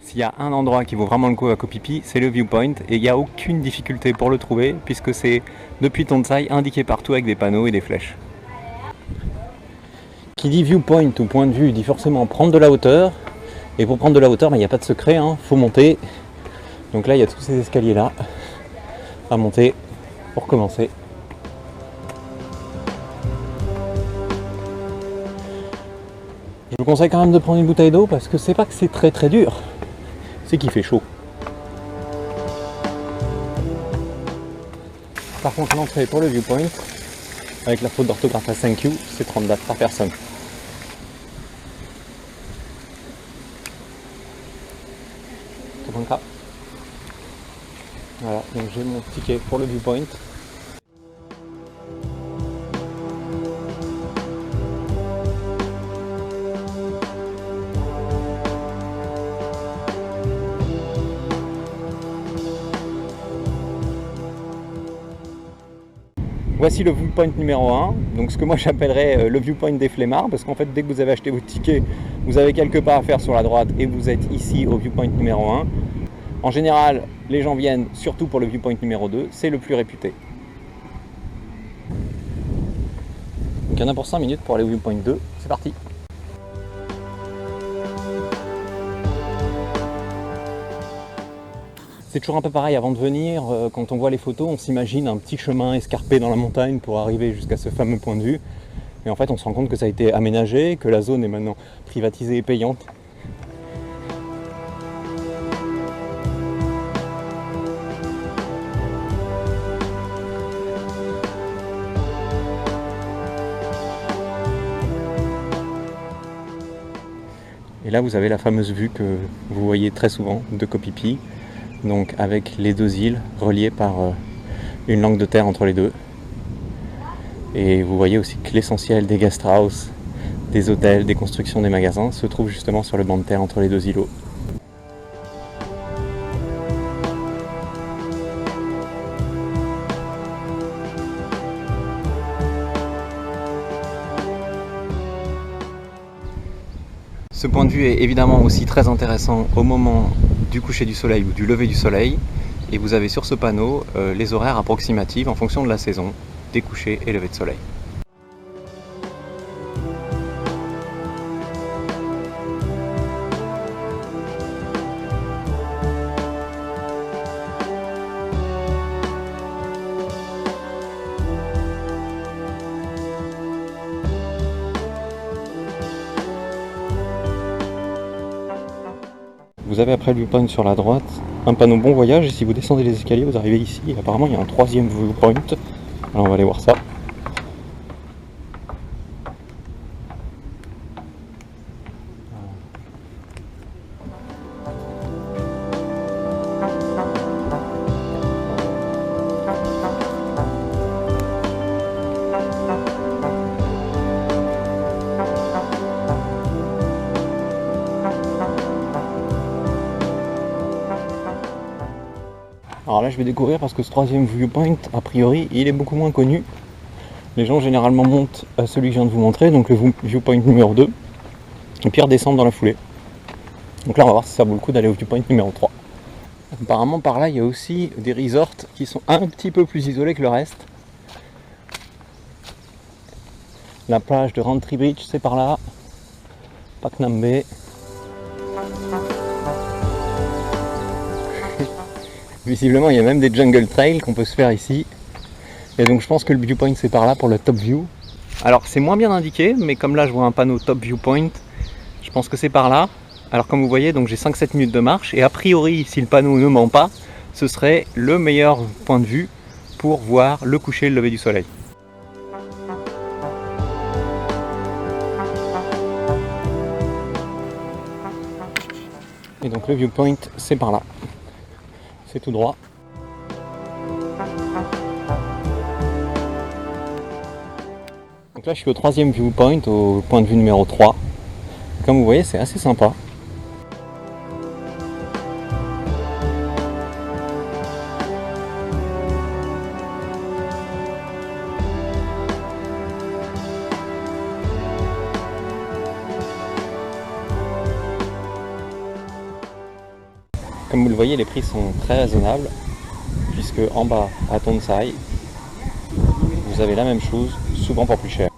S'il y a un endroit qui vaut vraiment le coup à Koh Phi Phi, c'est le viewpoint et il n'y a aucune difficulté pour le trouver puisque c'est depuis Tonsai indiqué partout avec des panneaux et des flèches. Qui dit viewpoint ou point de vue dit forcément prendre de la hauteur. Et pour prendre de la hauteur, il n'y a pas de secret, faut monter. Donc là, il y a tous ces escaliers là à monter pour commencer. Je vous conseille quand même de prendre une bouteille d'eau parce que c'est pas que c'est très très dur, c'est qu'il fait chaud. Par contre, l'entrée pour le viewpoint, avec la faute d'orthographe à 5Q, c'est 30 bahts par personne. Voilà, donc j'ai mon ticket pour le viewpoint. Voici le viewpoint numéro 1, donc ce que moi j'appellerais le viewpoint des flemmards, parce qu'en fait dès que vous avez acheté votre ticket, vous avez quelques pas à faire sur la droite et vous êtes ici au viewpoint numéro 1. En général, les gens viennent surtout pour le viewpoint numéro 2, c'est le plus réputé. Donc il y en a pour 5 minutes pour aller au viewpoint 2, c'est parti. C'est toujours un peu pareil avant de venir, quand on voit les photos, on s'imagine un petit chemin escarpé dans la montagne pour arriver jusqu'à ce fameux point de vue. Et en fait, on se rend compte que ça a été aménagé, que la zone est maintenant privatisée et payante. Et là, vous avez la fameuse vue que vous voyez très souvent de Koh Phi Phi. Donc avec les deux îles reliées par une langue de terre entre les deux. Et vous voyez aussi que l'essentiel des guest house, des hôtels, des constructions, des magasins se trouve justement sur le banc de terre entre les deux îlots. Ce point de vue est évidemment aussi très intéressant au moment du coucher du soleil ou du lever du soleil. Et vous avez sur ce panneau les horaires approximatifs en fonction de la saison, des couchers et levées de soleil. Vous avez après le viewpoint sur la droite un panneau bon voyage et si vous descendez les escaliers vous arrivez ici et apparemment il y a un troisième viewpoint. Alors on va aller voir ça. Alors là je vais découvrir parce que ce troisième viewpoint, a priori, il est beaucoup moins connu. Les gens généralement montent à celui que je viens de vous montrer, donc le viewpoint numéro 2, et puis redescendent dans la foulée. Donc là on va voir si ça vaut le coup d'aller au viewpoint numéro 3. Apparemment par là il y a aussi des resorts qui sont un petit peu plus isolés que le reste. La plage de Rantry Beach c'est par là, Paknam Bay. Visiblement il y a même des jungle trails qu'on peut se faire ici. Et donc je pense que le viewpoint c'est par là pour le top view. Alors c'est moins bien indiqué, mais comme là je vois un panneau top viewpoint, je pense que c'est par là. Alors comme vous voyez, donc j'ai 5-7 minutes de marche et a priori si le panneau ne ment pas, ce serait le meilleur point de vue pour voir le coucher et le lever du soleil. Et donc le viewpoint c'est par là. C'est tout droit. Donc là je suis au troisième viewpoint, au point de vue numéro 3. Comme vous voyez c'est assez sympa. Comme vous le voyez, les prix sont très raisonnables, puisque en bas, à Tonsai, vous avez la même chose, souvent pour plus cher.